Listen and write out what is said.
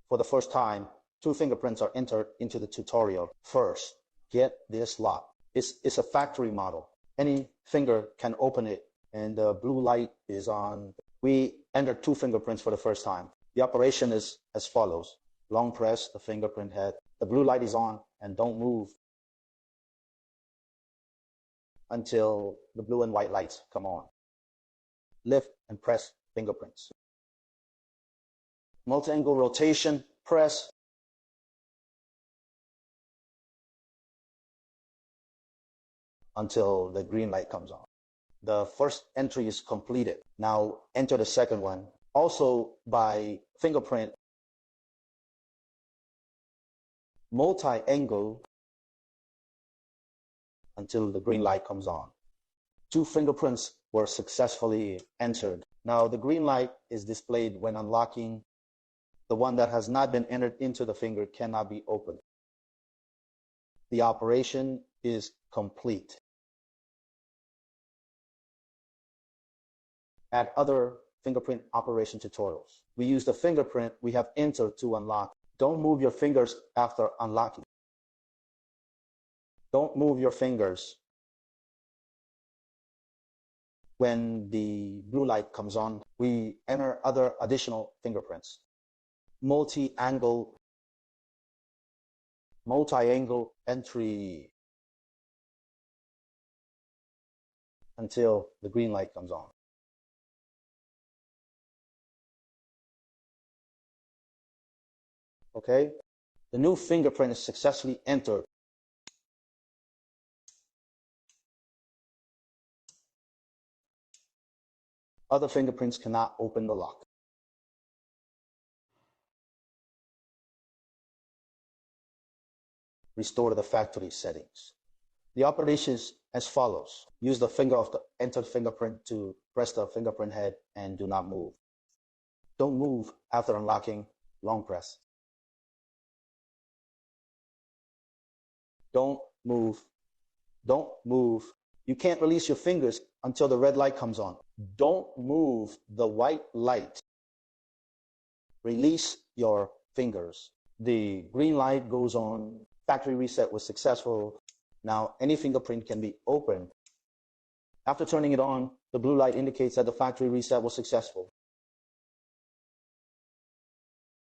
for the first time, 2 fingerprints are entered into the tutorial. First, get this lock. It's a factory model. Any finger can open it, and the blue light is on. We entered 2 fingerprints for the first time. The operation is as follows. Long press the fingerprint head. The blue light is on, and don't move until the blue and white lights come on. Lift and press fingerprints. Multi-angle rotation, press. Until the green light comes on. The first entry is completed. Now enter the second one. Also by fingerprint, multi-angle until the green light comes on. 2 fingerprints were successfully entered. Now the green light is displayed when unlocking. The one that has not been entered into the finger cannot be opened. The operation is complete. At other fingerprint operation tutorials, we use the fingerprint we have entered to unlock. Don't move your fingers after unlocking. Don't move your fingers when the blue light comes on. We enter other additional fingerprints. Multi-angle entry until the green light comes on. Okay, the new fingerprint is successfully entered. Other fingerprints cannot open the lock. Restore to the factory settings. The operation is as follows. Use the finger of the entered fingerprint to press the fingerprint head and do not move. Don't move after unlocking. Long press. Don't move. Don't move. You can't release your fingers until the red light comes on. Don't move the white light. Release your fingers. The green light goes on. Factory reset was successful. Now any fingerprint can be opened. After turning it on, the blue light indicates that the factory reset was successful.